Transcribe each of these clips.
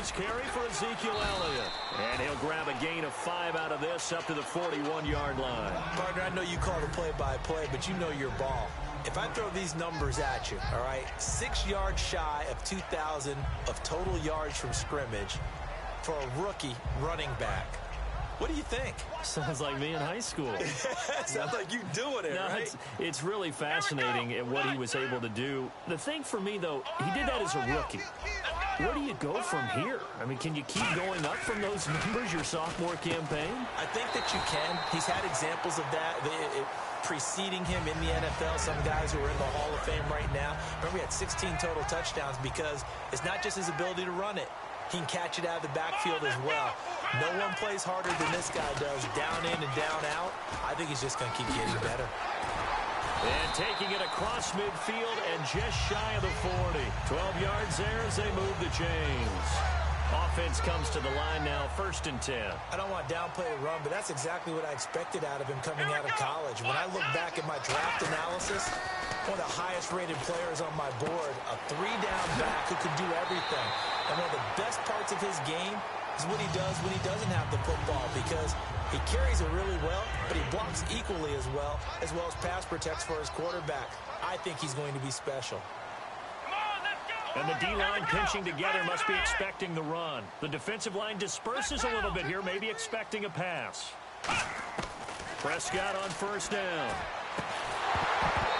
first carry for Ezekiel Elliott. And he'll grab a gain of 5 out of this up to the 41-yard line. Partner, I know you call the play-by-play, but you know your ball. If I throw these numbers at you, all right, 6 yards shy of 2,000 of total yards from scrimmage for a rookie running back. What do you think? Sounds like me in high school. Sounds like you doing it, right? It's really fascinating at what he was able to do. The thing for me, though, he did that as a rookie. Where do you go from here? I mean, can you keep going up from those numbers your sophomore campaign? I think that you can. He's had examples of that preceding him in the NFL. Some guys who are in the Hall of Fame right now. Remember, he had 16 total touchdowns because it's not just his ability to run it. He can catch it out of the backfield as well. No one plays harder than this guy does, down in and down out. I think he's just going to keep getting better. And taking it across midfield and just shy of the 40. 12 yards there as they move the chains. Offense comes to the line now, 1st and 10. I don't want to downplay the run, but that's exactly what I expected out of him coming out of college. When I look back at my draft analysis, one of the highest-rated players on my board, a 3-down back who could do everything. And one of the best parts of his game is what he does when he doesn't have the football, because he carries it really well, but he blocks equally as well as pass protects for his quarterback. I think he's going to be special. And the D-line pinching together must be expecting the run. The defensive line disperses a little bit here, maybe expecting a pass. Prescott on 1st down.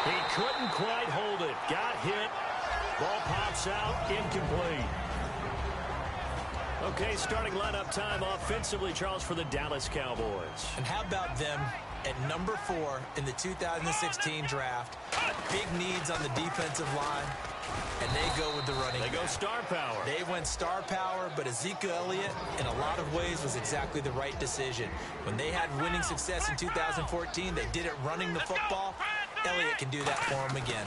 He couldn't quite hold it. Got hit. Ball pops out, incomplete. Okay, starting lineup time offensively, Charles, for the Dallas Cowboys. And how about them at number 4 in the 2016 draft? Big needs on the defensive line, and they go with the running back. They go star power. They went star power, but Ezekiel Elliott, in a lot of ways, was exactly the right decision. When they had winning success in 2014, they did it running the football. Elliott can do that for him again.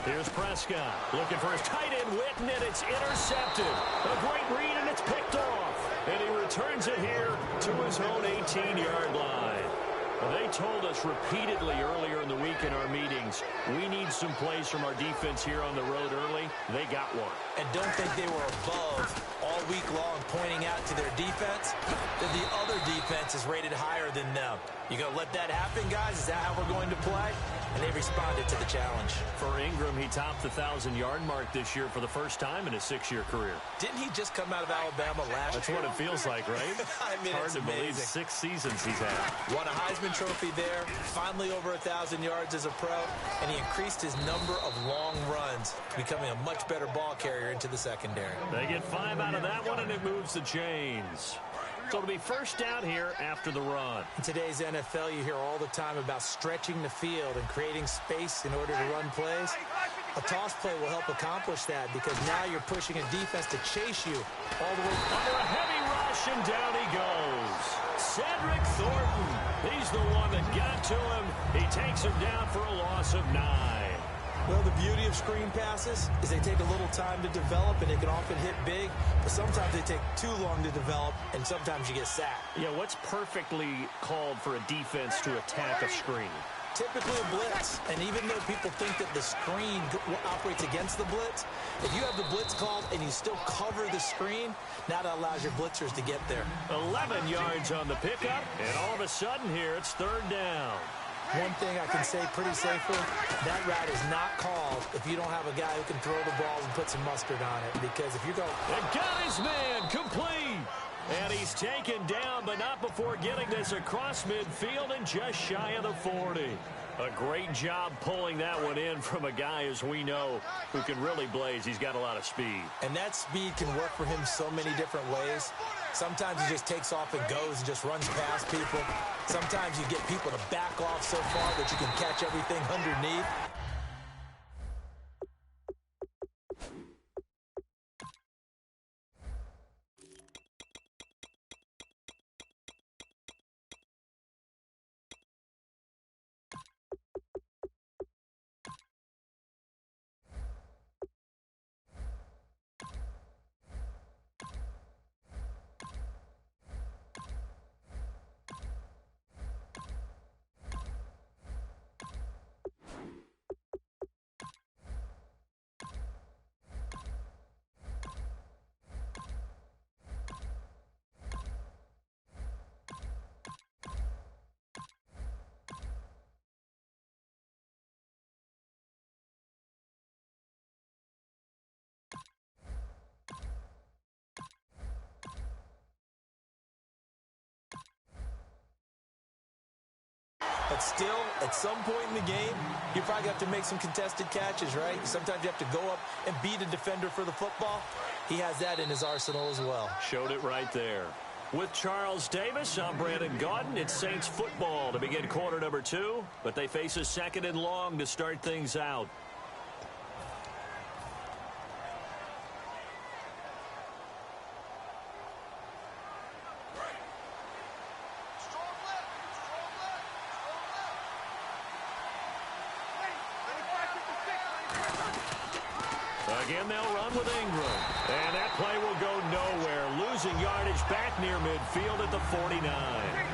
Here's Prescott looking for his tight end, Witten, and it's intercepted. A great read, and it's picked off. And he returns it here to his own 18-yard line. Well, they told us repeatedly earlier in the week in our meetings, we need some plays from our defense here on the road early. They got one. And don't think they were above all week long pointing out to their defense that the other defense is rated higher than them. You going to let that happen, guys? Is that how we're going to play? And they responded to the challenge. For Ingram, he topped the 1,000-yard mark this year for the first time in his 6-year career. Didn't he just come out of Alabama last That's year? what it feels like, right? I mean, hard it's to believe amazing. 6 seasons he's had. Won a Heisman Trophy there, finally over 1,000 yards as a pro, and he increased his number of long runs, becoming a much better ball carrier into the secondary. They get 5 out of that one, and it moves the chains. So it'll be 1st down here after the run. In today's NFL, you hear all the time about stretching the field and creating space in order to run plays. A toss play will help accomplish that because now you're pushing a defense to chase you all the way. Under a heavy rush, and down he goes. Cedric Thornton. He's the one that got to him. He takes him down for a loss of 9. Well, the beauty of screen passes is they take a little time to develop, and they can often hit big, but sometimes they take too long to develop, and sometimes you get sacked. Yeah, what's perfectly called for a defense to attack a screen? Typically a blitz, and even though people think that the screen operates against the blitz, if you have the blitz called and you still cover the screen, now that allows your blitzers to get there. 11 yards on the pickup, and all of a sudden here it's 3rd down. One thing I can say pretty safely, that route is not called if you don't have a guy who can throw the ball and put some mustard on it. Because if you go... And got his man complete. And he's taken down, but not before getting this across midfield and just shy of the 40. A great job pulling that one in from a guy, as we know, who can really blaze. He's got a lot of speed. And that speed can work for him so many different ways. Sometimes he just takes off and goes and just runs past people. Sometimes you get people to back off so far that you can catch everything underneath. But still, at some point in the game, you probably have to make some contested catches, right? Sometimes you have to go up and beat a defender for the football. He has that in his arsenal as well. Showed it right there. With Charles Davis, I'm Brandon Gaudin. It's Saints football to begin quarter number 2, but they face a 2nd and long to start things out. Again, they'll run with Ingram. And that play will go nowhere. Losing yardage back near midfield at the 49.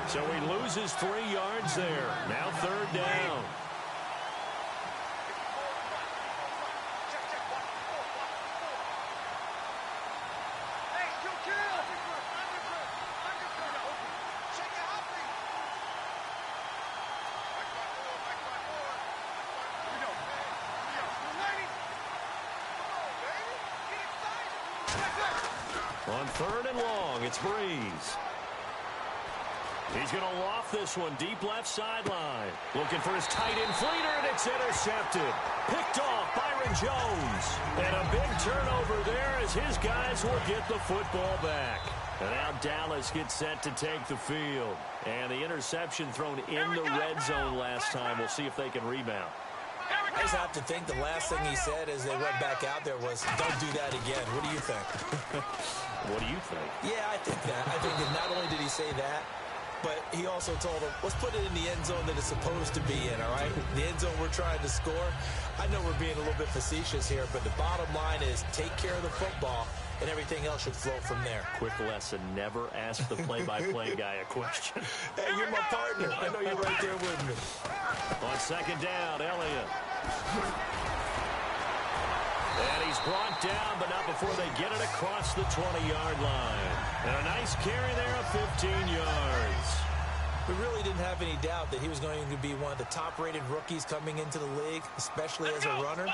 So he loses 3 yards there. Now 3rd down. On 3rd and long, it's Breeze. He's going to loft this one deep left sideline. Looking for his tight end Fleeter, and it's intercepted. Picked off Byron Jones. And a big turnover there as his guys will get the football back. And now Dallas gets set to take the field. And the interception thrown in the red zone last time. We'll see if they can rebound. I just have to think the last thing he said as they went back out there was, don't do that again. What do you think? What do you think? Yeah, I think that. I think that not only did he say that, but he also told them, let's put it in the end zone that it's supposed to be in, all right? The end zone we're trying to score. I know we're being a little bit facetious here, but the bottom line is take care of the football, and everything else should flow from there. Quick lesson, never ask the play-by-play guy a question. Hey, you're my partner. I know you're right there with me. On 2nd down, Elliott. And he's brought down, but not before they get it across the 20-yard line. And a nice carry there of 15 yards. We really didn't have any doubt that he was going to be one of the top-rated rookies coming into the league, especially as a runner.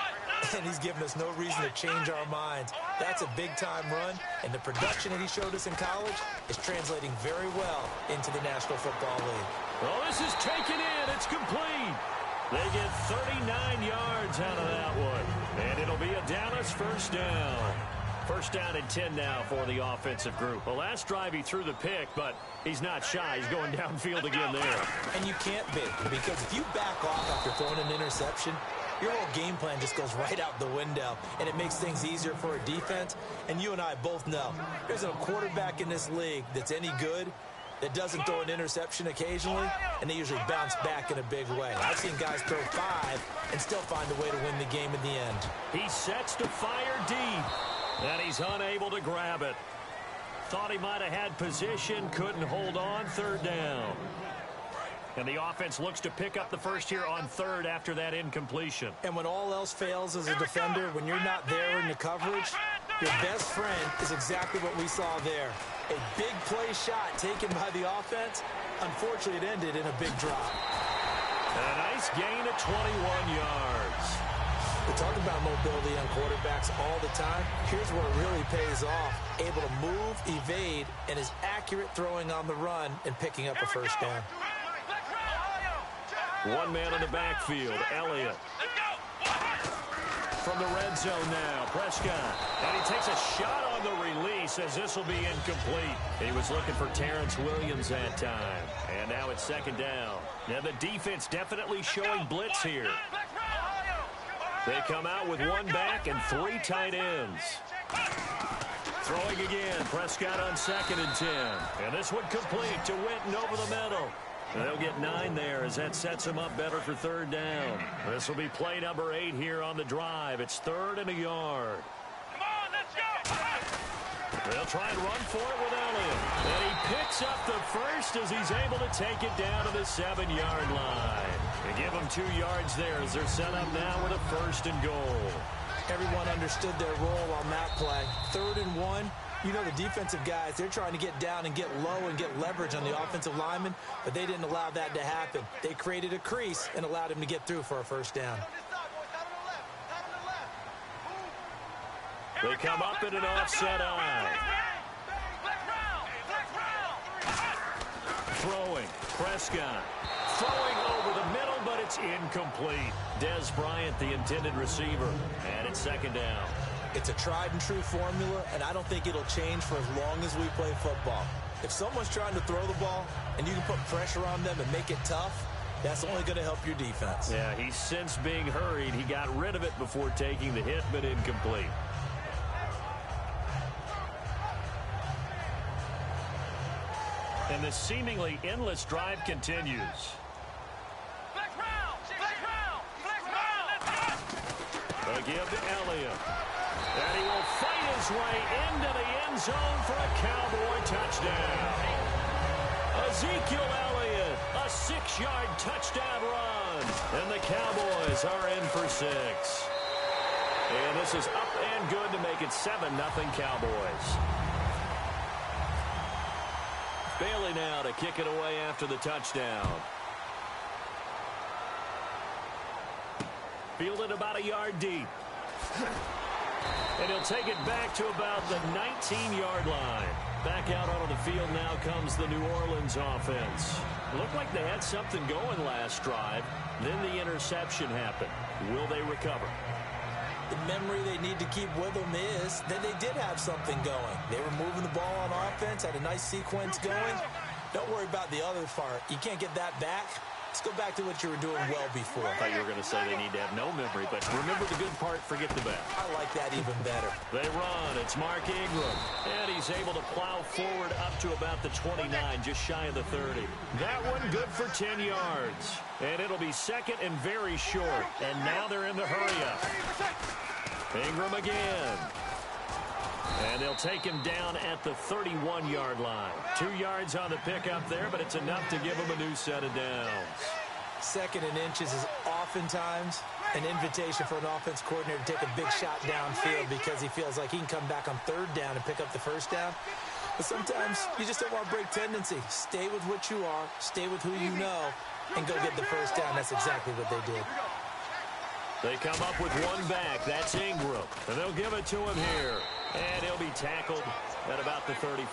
And he's given us no reason to change our minds. That's a big-time run, and the production that he showed us in college is translating very well into the National Football League. Well, this is taken in. It's complete. They get 39 yards out of that one. And it'll be a Dallas 1st down. 1st down and 10 now for the offensive group. The last drive he threw the pick, but he's not shy. He's going downfield again there. And you can't be, because if you back off after throwing an interception, your whole game plan just goes right out the window, and it makes things easier for a defense. And you and I both know there's a quarterback in this league that's any good that doesn't throw an interception occasionally, and they usually bounce back in a big way. I've seen guys throw 5 and still find a way to win the game in the end. He sets to fire deep, and he's unable to grab it. Thought he might have had position, couldn't hold on. 3rd down. And the offense looks to pick up the first here on 3rd after that incompletion. And when all else fails as a defender, when you're not there in the coverage, your best friend is exactly what we saw there. A big play shot taken by the offense. Unfortunately, it ended in a big drop. And a nice gain of 21 yards. We talk about mobility on quarterbacks all the time. Here's where it really pays off. Able to move, evade, and is accurate throwing on the run and picking up a 1st down. One man in the backfield, Elliott. From the red zone now, Prescott. And he takes a shot on the release as this will be incomplete. He was looking for Terrence Williams that time. And now it's 2nd down. Now the defense definitely showing blitz here. They come out with 1 back and 3 tight ends. Throwing again, Prescott on 2nd and 10. And this one complete to Witten over the middle. And they'll get 9 there as that sets them up better for 3rd down. This will be play number 8 here on the drive. It's 3rd and a yard. Come on, let's go! They'll try and run for it with Elliott. And he picks up the first as he's able to take it down to the 7-yard line. They give them 2 yards there as they're set up now with a 1st and goal. Everyone understood their role on that play. 3rd and 1. You know, the defensive guys, they're trying to get down and get low and get leverage on the offensive lineman, but they didn't allow that to happen. They created a crease and allowed him to get through for a 1st down. They come up in an offset eye. Throwing. Prescott throwing over the middle, but it's incomplete. Dez Bryant, the intended receiver, and it's second down. It's a tried-and-true formula, and I don't think it'll change for as long as we play football. If someone's trying to throw the ball and you can put pressure on them and make it tough, that's only going to help your defense. Yeah, he's since being hurried. He got rid of it before taking the hit, but incomplete. And the seemingly endless drive continues. Flex round! Flex round! Flex round! Let's go! They give to Elliott. And he will fight his way into the end zone for a Cowboy touchdown. Ezekiel Elliott, a 6-yard touchdown run. And the Cowboys are in for 6. And this is up and good to make it 7-0 Cowboys. Bailey now to kick it away after the touchdown. Fielded about a yard deep. And he'll take it back to about the 19-yard line. Back out onto the field now comes the New Orleans offense. Looked like they had something going last drive. Then the interception happened. Will they recover? The memory they need to keep with them is that they did have something going. They were moving the ball on offense, had a nice sequence going. Don't worry about the other part. You can't get that back. Let's go back to what you were doing well before. I thought you were going to say they need to have no memory, but remember the good part, forget the bad. I like that even better. They run. It's Mark Ingram. And he's able to plow forward up to about the 29, just shy of the 30. That one good for 10 yards. And it'll be second and very short. And now they're in the hurry-up. Ingram again. And they'll take him down at the 31-yard line. 2 yards on the pickup there, but it's enough to give him a new set of downs. Second and inches is oftentimes an invitation for an offense coordinator to take a big shot downfield because he feels like he can come back on third down and pick up the first down. But sometimes you just don't want to break tendency. Stay with what you are, stay with who you know, and go get the first down. That's exactly what they did. They come up with one back. That's Ingram. And they'll give it to him here. And he'll be tackled at about the 35.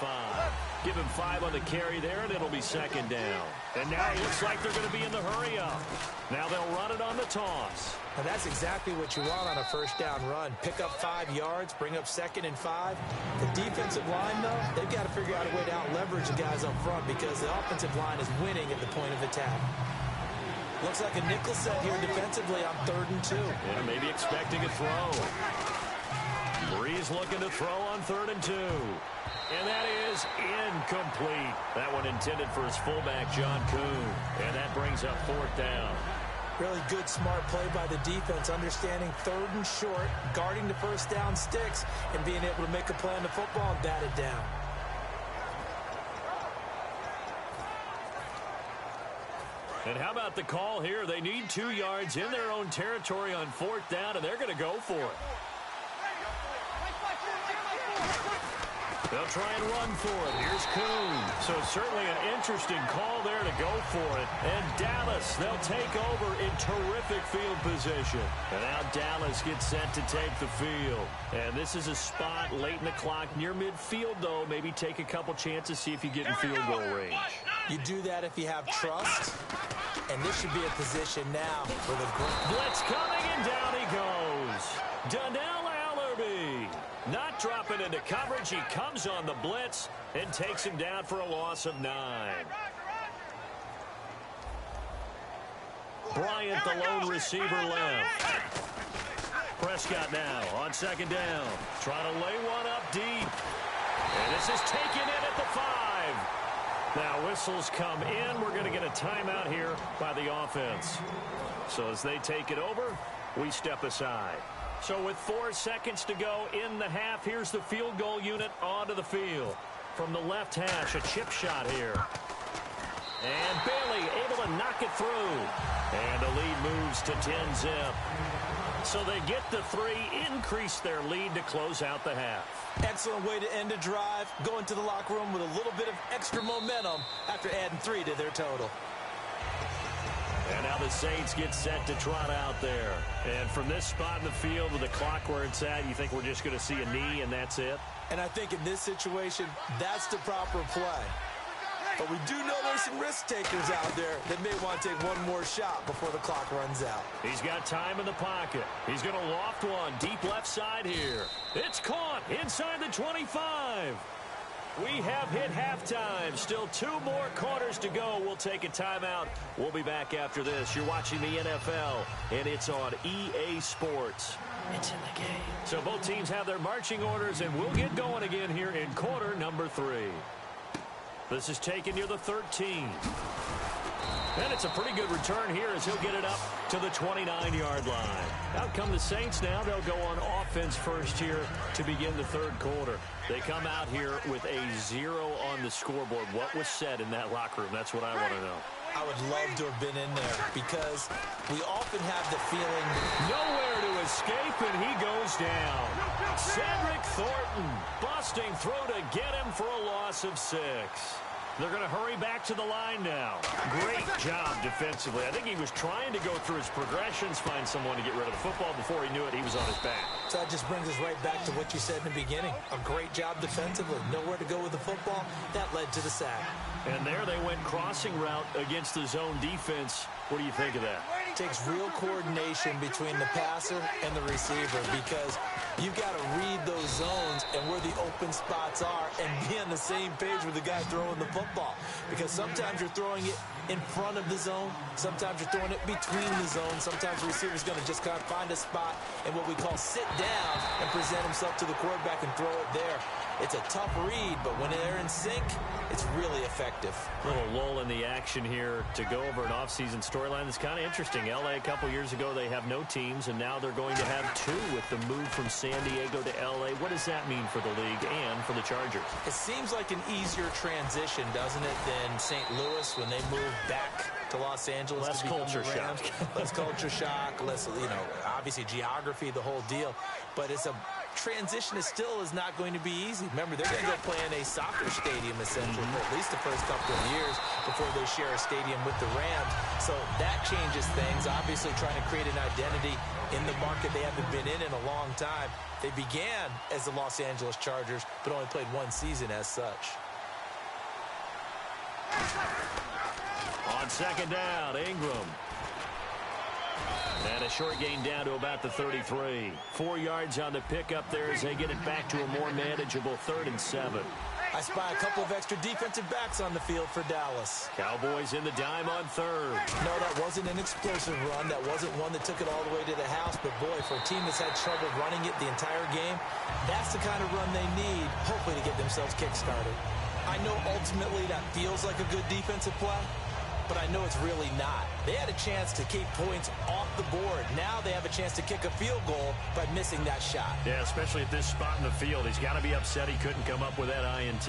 Give him 5 on the carry there, and it'll be second down. And now it looks like they're going to be in the hurry-up. Now they'll run it on the toss. And that's exactly what you want on a first down run. Pick up 5 yards, bring up second and 5. The defensive line, though, they've got to figure out a way to out-leverage the guys up front because the offensive line is winning at the point of attack. Looks like a nickel set here defensively on 3rd and 2. Yeah, maybe expecting a throw. Breeze looking to throw on 3rd and 2. And that is incomplete. That one intended for his fullback, John Kuhn. And that brings up 4th down. Really good, smart play by the defense, understanding 3rd and short, guarding the first down sticks, and being able to make a play on the football and bat it down. And how about the call here? They need 2 yards in their own territory on 4th down, and they're going to go for it. They'll try and run for it. Here's Kuhn. So certainly an interesting call there to go for it. And Dallas, they'll take over in terrific field position. And now Dallas gets set to take the field. And this is a spot late in the clock near midfield, though. Maybe take a couple chances, see if you get in field goal range. You do that if you have trust. And this should be a position now for the blitz coming, and down he goes. Donnell Allerby not dropping into coverage. He comes on the blitz and takes him down for a loss of 9. Bryant, the lone receiver, left. Prescott now on 2nd down. Trying to lay one up deep. And this is taken in at the 5. Now whistles come in. We're going to get a timeout here by the offense. So as they take it over, we step aside. So with 4 seconds to go in the half, here's the field goal unit onto the field. From the left hash, a chip shot here. And Bailey able to knock it through. And the lead moves to 10-zip. So they get the 3, increase their lead to close out the half. Excellent way to end a drive. Go into the locker room with a little bit of extra momentum after adding 3 to their total. And now the Saints get set to trot out there. And from this spot in the field with the clock where it's at, you think we're just going to see a knee and that's it? And I think in this situation, that's the proper play. But we do know there's some risk takers out there that may want to take one more shot before the clock runs out. He's got time in the pocket. He's going to loft one deep left side here. It's caught inside the 25. We have hit halftime. Still 2 more quarters to go. We'll take a timeout. We'll be back after this. You're watching the NFL, and it's on EA Sports. It's in the game. So both teams have their marching orders, and we'll get going again here in quarter number 3. This is taken near the 13. And it's a pretty good return here as he'll get it up to the 29-yard line. Out come the Saints now. They'll go on offense first here to begin the third quarter. They come out here with a 0 on the scoreboard. What was said in that locker room? That's what I want to know. I would love to have been in there because we often have the feeling nowhere to escape, and he goes down. Cedric Thornton busting through to get him for a loss of 6. They're going to hurry back to the line now. Great job defensively. I think he was trying to go through his progressions, find someone to get rid of the football. Before he knew it, he was on his back. So that just brings us right back to what you said in the beginning. A great job defensively. Nowhere to go with the football. That led to the sack. And there they went crossing route against the zone defense. What do you think of that? Takes real coordination between the passer and the receiver because you've got to read those zones and where the open spots are and be on the same page with the guy throwing the football. Because sometimes you're throwing it in front of the zone. Sometimes you're throwing it between the zones. Sometimes the receiver's going to just kind of find a spot and what we call sit down and present himself to the quarterback and throw it there. It's a tough read, but when they're in sync, it's really effective. A little lull in the action here to go over an offseason storyline that's kind of interesting. L.A. a couple years ago, they have no teams, and now they're going to have 2 with the move from San Diego to L.A. What does that mean for the league and for the Chargers? It seems like an easier transition, doesn't it, than St. Louis when they moved back to Los Angeles. Less culture shock. Less culture shock, less, obviously geography, the whole deal. But it's a transition still is not going to be easy. Remember, they're going to go play in a soccer stadium, essentially, for at least the first couple of years before they share a stadium with the Rams. So that changes things. Obviously, trying to create an identity in the market they haven't been in a long time. They began as the Los Angeles Chargers, but only played 1 season as such. On second down, Ingram. And a short gain down to about the 33. 4 yards on the pickup there as they get it back to a more manageable 3rd and 7. I spy a couple of extra defensive backs on the field for Dallas. Cowboys in the dime on 3rd. No, that wasn't an explosive run. That wasn't one that took it all the way to the house. But, boy, for a team that's had trouble running it the entire game, that's the kind of run they need, hopefully, to get themselves kick-started. I know ultimately that feels like a good defensive play, but I know it's really not. They had a chance to keep points off the board. Now they have a chance to kick a field goal by missing that shot. Yeah, especially at this spot in the field. He's got to be upset he couldn't come up with that INT.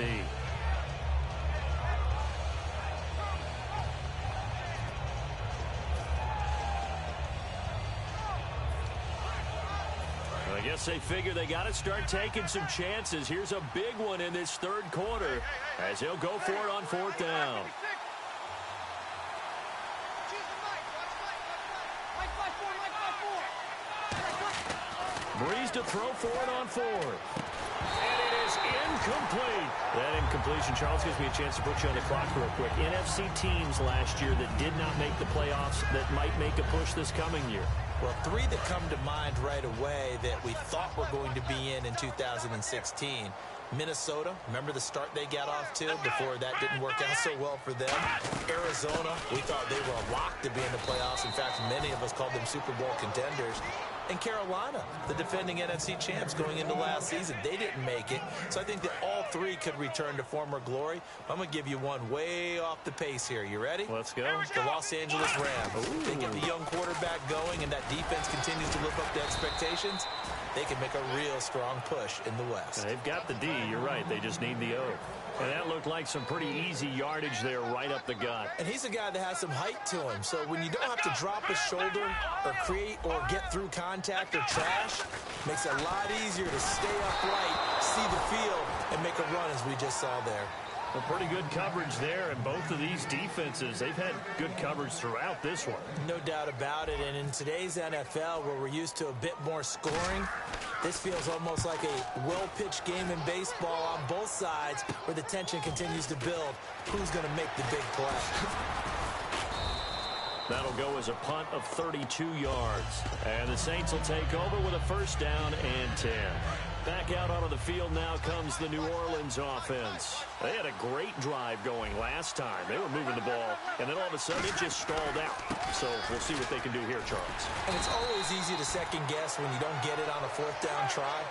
I guess they figure they got to start taking some chances. Here's a big one in this 3rd quarter as he'll go for it on 4th down. Breeze to throw for it on 4th. And it is incomplete. That incompletion, Charles, gives me a chance to put you on the clock real quick. NFC teams last year that did not make the playoffs that might make a push this coming year. Well, 3 that come to mind right away that we thought were going to be in 2016. Minnesota, remember the start they got off to before that didn't work out so well for them. Arizona, we thought they were a lock to be in the playoffs. In fact, many of us called them Super Bowl contenders. And Carolina, the defending NFC champs going into last season, they didn't make it. So I think that all 3 could return to former glory. I'm going to give you one way off the pace here. You ready? Let's go. The Los Angeles Rams. They get the young quarterback going, and that defense continues to live up to expectations. They can make a real strong push in the West. They've got the D. You're right. They just need the O. And that looked like some pretty easy yardage there right up the gut. And he's a guy that has some height to him. So when you don't have to drop a shoulder or create or get through contact or trash, makes it a lot easier to stay upright, see the field, and make a run as we just saw there. Well, pretty good coverage there, and both of these defenses, they've had good coverage throughout this one. No doubt about it, and in today's NFL, where we're used to a bit more scoring, this feels almost like a well-pitched game in baseball on both sides where the tension continues to build. Who's going to make the big play? That'll go as a punt of 32 yards. And the Saints will take over with a first down and 10. Back out onto the field now comes the New Orleans offense. They had a great drive going last time. They were moving the ball, and then all of a sudden it just stalled out. So we'll see what they can do here, Charles. And it's always easy to second guess when you don't get it on a fourth down try.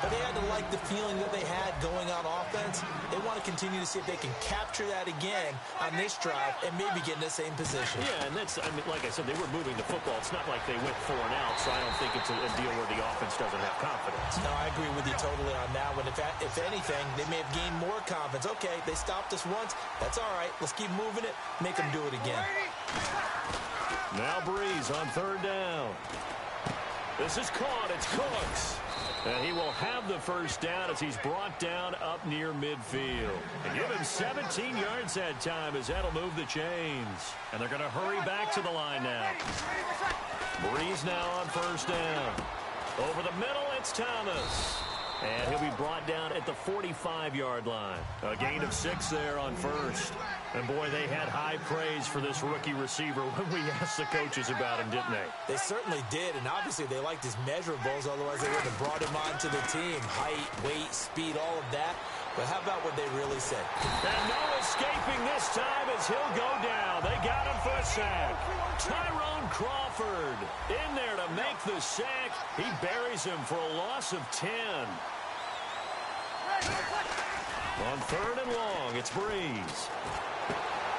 But they had to like the feeling that they had going on offense. They want to continue to see if they can capture that again on this drive and maybe get in the same position. Yeah, and that's, I mean, like I said, they were moving the football. It's not like they went 4 and out, so I don't think it's a deal where the offense doesn't have confidence. No, I agree with you totally on that one. If anything, they may have gained more confidence. Okay, they stopped us once. That's all right. Let's keep moving it. Make them do it again. Now Breeze on third down. This is caught. It's Cooks. And he will have the first down as he's brought down up near midfield. And give him 17 yards that time as that'll move the chains. And they're going to hurry back to the line now. Breeze now on first down. Over the middle, it's Thomas. And he'll be brought down at the 45-yard line. A gain of 6 there on first. And, boy, they had high praise for this rookie receiver when we asked the coaches about him, didn't they? They certainly did, and obviously they liked his measurables, otherwise they wouldn't have brought him onto the team. Height, weight, speed, all of that. But how about what they really said? And no escaping this time as he'll go down. They got him for a sack. Tyrone Crawford in there to make the sack. He buries him for a loss of 10. On third and long, it's Breeze.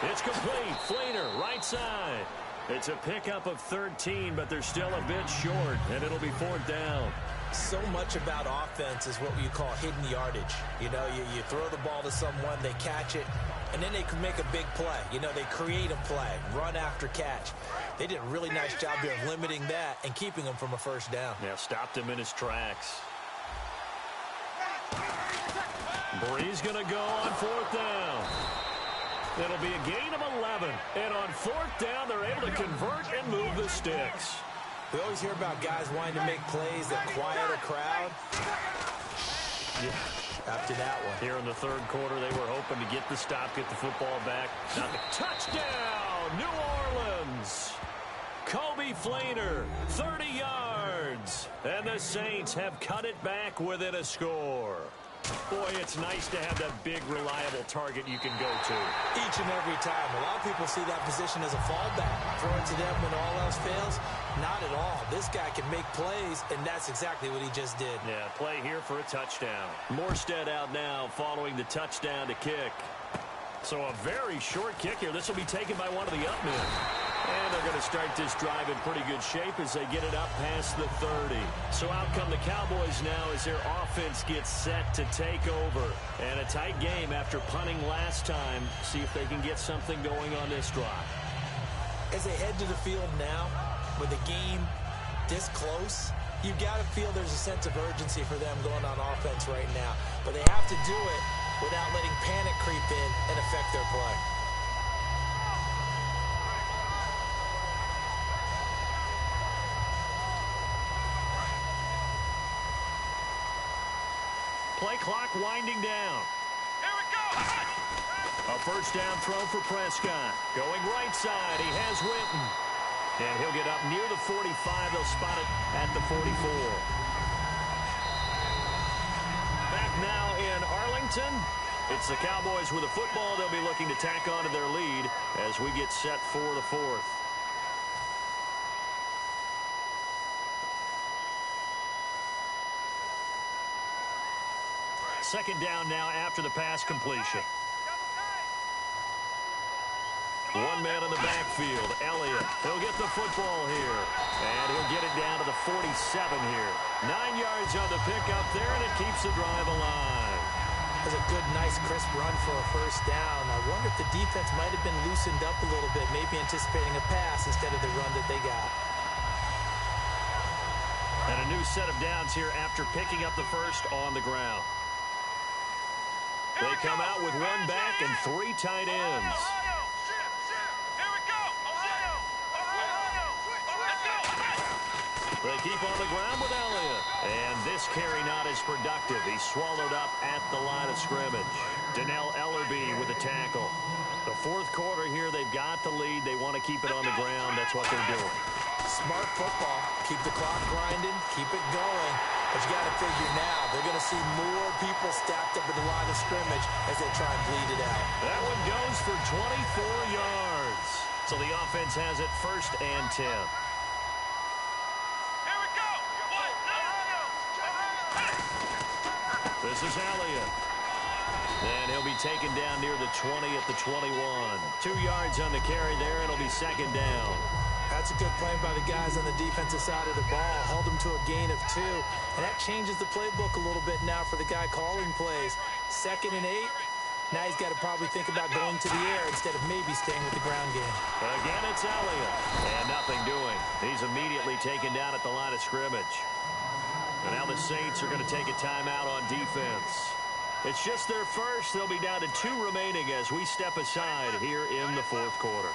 It's complete. Flainer, right side. It's a pickup of 13, but they're still a bit short, and it'll be fourth down. So much about offense is what you call hidden yardage. You know, you throw the ball to someone, they catch it, and then they can make a big play. You know, they create a play, run after catch. They did a really nice job here of limiting that and keeping him from a first down. Yeah, stopped him in his tracks. Breeze going to go on fourth down. It'll be a gain of 11. And on fourth down, they're able to convert and move the sticks. We always hear about guys wanting to make plays that quiet a crowd. Yeah, after that one. Here in the third quarter, they were hoping to get the stop, get the football back. Not the touchdown, New Orleans. Kobe Flainer, 30 yards. And the Saints have cut it back within a score. Boy, it's nice to have that big, reliable target you can go to. Each and every time. A lot of people see that position as a fallback. Throw it to them when all else fails. Not at all. This guy can make plays, and that's exactly what he just did. Yeah, play here for a touchdown. Morstead out now following the touchdown to kick. So a very short kick here. This will be taken by one of the up men. And they're going to start this drive in pretty good shape as they get it up past the 30. So out come the Cowboys now as their offense gets set to take over. And a tight game after punting last time. See if they can get something going on this drive. As they head to the field now, with the game this close, you've got to feel there's a sense of urgency for them going on offense right now. But they have to do it without letting panic creep in and affect their play. Play clock winding down. Here we go. A first down throw for Prescott. Going right side, he has Witten. And he'll get up near the 45. They'll spot it at the 44. Back now in Arlington. It's the Cowboys with the football. They'll be looking to tack on to their lead as we get set for the fourth. Second down now after the pass completion. One man in the backfield, Elliott. He'll get the football here. And he'll get it down to the 47 here. 9 yards on the pickup there, and it keeps the drive alive. That's a good, nice, crisp run for a first down. I wonder if the defense might have been loosened up a little bit, maybe anticipating a pass instead of the run that they got. And a new set of downs here after picking up the first on the ground. They come out with one back and 3 tight ends. Here we go. They keep on the ground with Elliott. And this carry not as productive. He's swallowed up at the line of scrimmage. Donnell Ellerbe with a tackle. The fourth quarter here, they've got the lead. They want to keep it on the ground. That's what they're doing. Smart football. Keep the clock grinding. Keep it going. But you got to figure now, they're going to see more people stacked up at the line of scrimmage as they try and bleed it out. That one goes for 24 yards. So the offense has it 1st and 10. This is Elliott. And he'll be taken down near the 20 at the 21. 2 yards on the carry there. It'll be 2nd down. That's a good play by the guys on the defensive side of the ball. Held them to a gain of 2. And that changes the playbook a little bit now for the guy calling plays. 2nd and 8. Now he's got to probably think about going to the air instead of maybe staying with the ground game. Again, it's Elliott. And nothing doing. He's immediately taken down at the line of scrimmage. And now the Saints are going to take a timeout on defense. It's just their first. They'll be down to 2 remaining as we step aside here in the fourth quarter.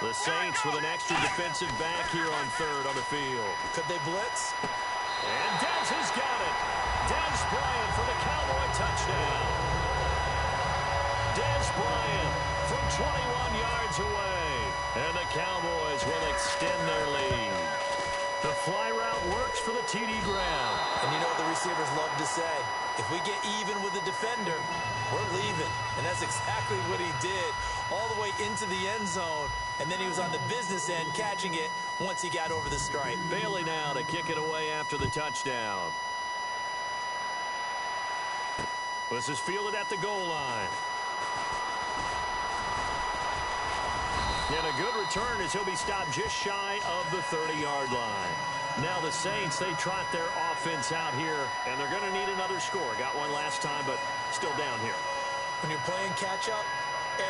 The Saints with an extra defensive back here on 3rd on the field. Could they blitz? And Dez has got it. Dez Bryant for the Cowboy touchdown. Dez Bryant from 21 yards away. And the Cowboys will extend their lead. The fly route works for the TD Graham. And you know what the receivers love to say? If we get even with the defender, we're leaving. And that's exactly what he did. All the way into the end zone. And then he was on the business end catching it once he got over the stripe. Bailey now to kick it away after the touchdown. This is fielded at the goal line. And a good return as he'll be stopped just shy of the 30-yard line. Now the Saints, they trot their offense out here, and they're going to need another score. Got one last time, but still down here. When you're playing catch-up,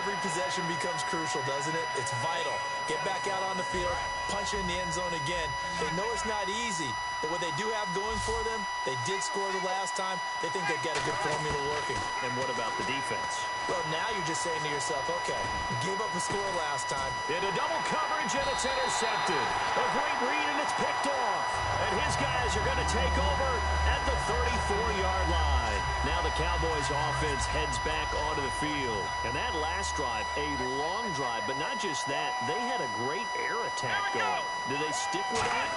every possession becomes crucial, doesn't it? It's vital. Get back out on the field, punch in the end zone again. They know it's not easy, but what they do have going for them, they did score the last time. They think they've got a good formula working. And what about the defense? Well, now you're just saying to yourself, okay, gave up a score last time. Into double coverage, and it's intercepted. A great read, and it's picked off. And his guys are going to take over at the 34-yard line. Now the Cowboys offense heads back onto the field. And that last drive, a long drive, but not just that, they had a great air attack going. Do they stick with that?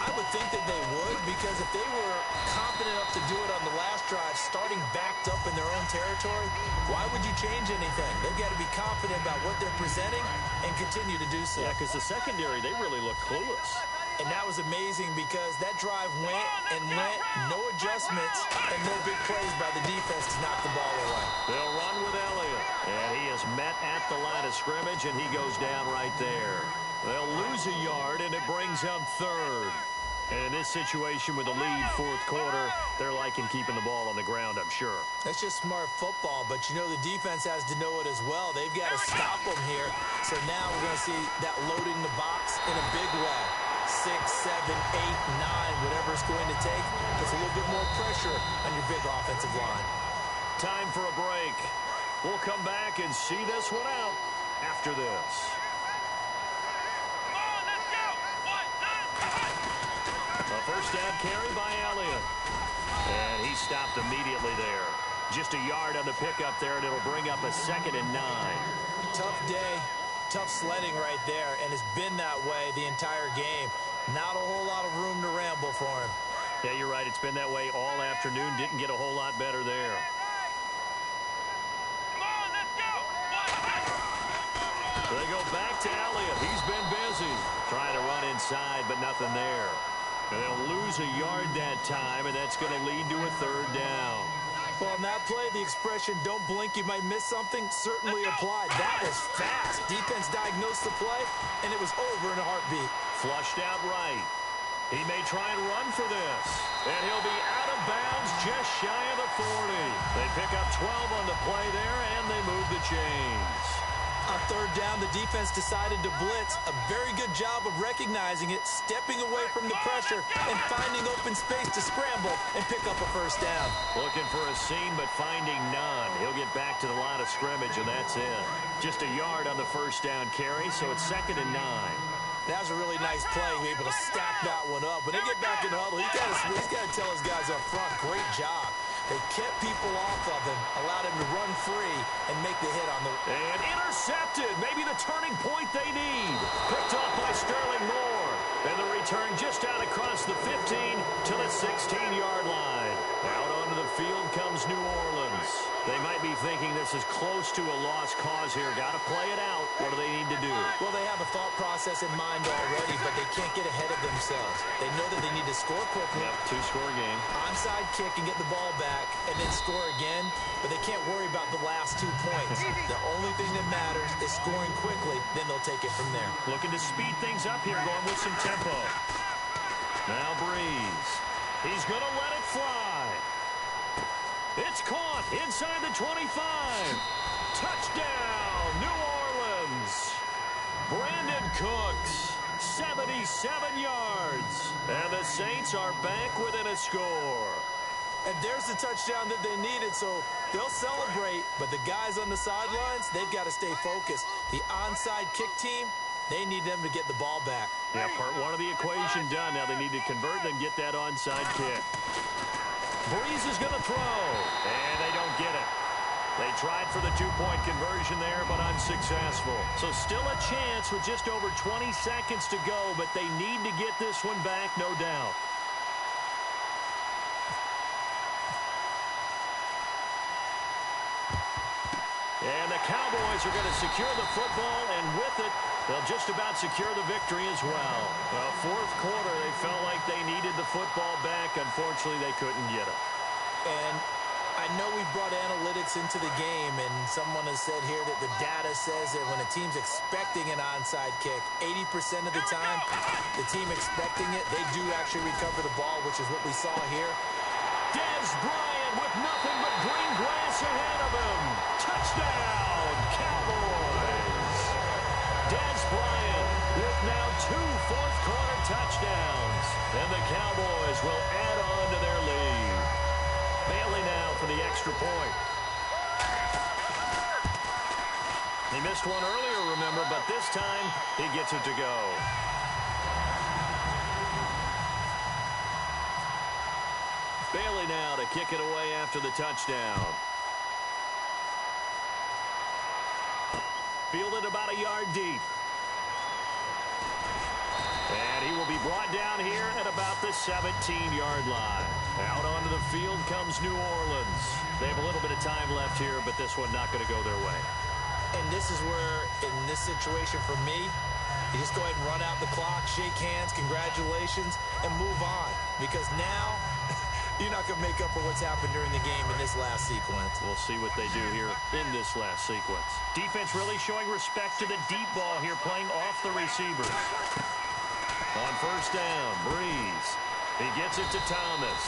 I would think that they would, because if they were confident enough to do it on the last drive, starting backed up in their own territory, why would you change anything? They've got to be confident about what they're presenting and continue to do so. Yeah, because the secondary, they really look clueless. And that was amazing because that drive went and went, no adjustments, and no big plays by the defense to knock the ball away. They'll run with Elliott. And he is met at the line of scrimmage, and he goes down right there. They'll lose a yard, and it brings up 3rd. And in this situation with the lead fourth quarter, they're liking keeping the ball on the ground, I'm sure. That's just smart football, but you know the defense has to know it as well. They've got to stop them here. So now we're going to see that loading the box in a big way. 6, 7, 8, 9, whatever it's going to take. Puts a little bit more pressure on your big offensive line. Time for a break. We'll come back and see this one out after this. A first down carry by Elliott. And he stopped immediately there. Just a yard on the pickup there, and it'll bring up a 2nd and 9. Tough day, tough sledding right there, and it's been that way the entire game. Not a whole lot of room to ramble for him. Yeah, you're right. It's been that way all afternoon. Didn't get a whole lot better there. They go back to Elliott. He's been busy. Trying to run inside, but nothing there. And they'll lose a yard that time, and that's going to lead to a 3rd down. Well, on that play, the expression, don't blink, you might miss something, certainly applied. That was fast. Defense diagnosed the play, and it was over in a heartbeat. Flushed out right. He may try and run for this. And he'll be out of bounds just shy of the 40. They pick up 12 on the play there, and they move the chains. On third down, the defense decided to blitz. A very good job of recognizing it, stepping away from the pressure, and finding open space to scramble and pick up a first down. Looking for a seam, but finding none. He'll get back to the line of scrimmage, and that's it. Just a yard on the first down carry, so it's 2nd and 9. That was a really nice play, able to stack that one up. When they get back in the huddle, he's got to tell his guys up front, great job. They kept people off of him, allowed him to run free and make the hit on the... And intercepted. Maybe the turning point they need. Picked off by Sterling Moore. And the return just out across the 15 to the 16-yard line. Out onto the field comes New Orleans. They might be thinking this is close to a lost cause here. Got to play it out. What do they need to do? Well, they have a thought process in mind already, but they can't get ahead of themselves. They know that they need to score quickly. Yep, 2-score game. Onside kick and get the ball back and then score again, but they can't worry about the last 2 points. The only thing that matters is scoring quickly, then they'll take it from there. Looking to speed things up here, going with some tempo. Now Breeze. He's going to let it fly. It's caught inside the 25. Touchdown, New Orleans. Brandon Cooks, 77 yards. And the Saints are back within a score. And there's the touchdown that they needed, so they'll celebrate. But the guys on the sidelines, they've got to stay focused. The onside kick team, they need them to get the ball back. Yeah, part one of the equation done. Now they need to convert and get that onside kick. Breeze is going to throw, and they don't get it. They tried for the 2-point conversion there, but unsuccessful. So still a chance with just over 20 seconds to go, but they need to get this one back, no doubt. And the Cowboys are going to secure the football, and with it, they'll just about secure the victory as well. Well, fourth quarter, they felt like they needed the football back. Unfortunately, they couldn't get it. And I know we brought analytics into the game, and someone has said here that the data says that when a team's expecting an onside kick, 80% of the time, the team expecting it, they do actually recover the ball, which is what we saw here. Dez Bryant with nothing but green grass ahead of him. Touchdown, Cowboys. Dez Bryant with now 2 fourth-quarter touchdowns. And the Cowboys will add on to their lead. Bailey now for the extra point. He missed one earlier, remember, but this time he gets it to go. Bailey now to kick it away after the touchdown. Fielded about a yard deep. And he will be brought down here at about the 17-yard line. Out onto the field comes New Orleans. They have a little bit of time left here, but this one not going to go their way. And this is where, in this situation for me, you just go ahead and run out the clock, shake hands, congratulations, and move on. Because now, you're not going to make up for what's happened during the game in this last sequence. We'll see what they do here in this last sequence. Defense really showing respect to the deep ball here, playing off the receivers. On first down, Breeze. He gets it to Thomas.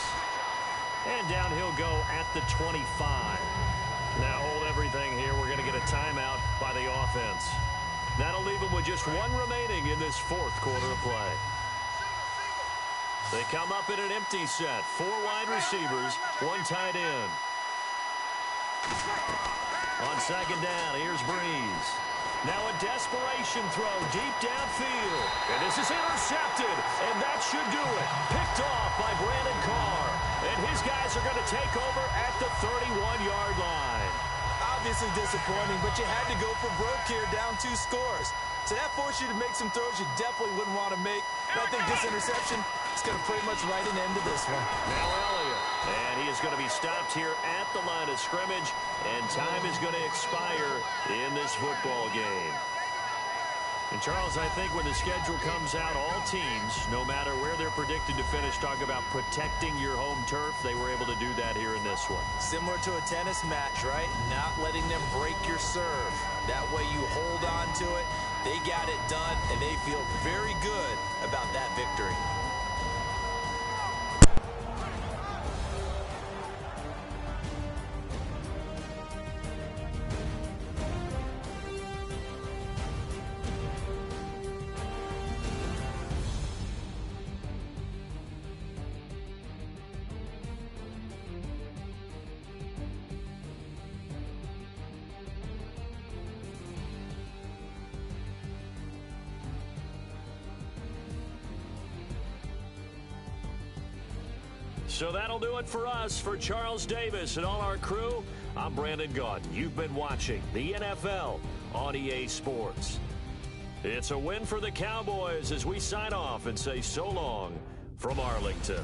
And down he'll go at the 25. Now hold everything here. We're going to get a timeout by the offense. That'll leave them with just 1 remaining in this fourth quarter of play. They come up in an empty set. 4 wide receivers, 1 tight end. On second down, here's Breeze. Now a desperation throw deep downfield. And this is intercepted. And that should do it. Picked off by Brandon Carr. And his guys are going to take over at the 31-yard line. Obviously disappointing, but you had to go for broke here, down 2 scores. So that forced you to make some throws you definitely wouldn't want to make. And I think this interception is going to pretty much write an end to this one. Now Elliott. And he is going to be stopped here at the line of scrimmage. And time is going to expire in this football game. And, Charles, I think when the schedule comes out, all teams, no matter where they're predicted to finish, talk about protecting your home turf. They were able to do that here in this one. Similar to a tennis match, right? Not letting them break your serve. That way you hold on to it. They got it done, and they feel very good about that victory. So that'll do it for us. For Charles Davis and all our crew, I'm Brandon Gaudin. You've been watching the NFL on EA Sports. It's a win for the Cowboys as we sign off and say so long from Arlington.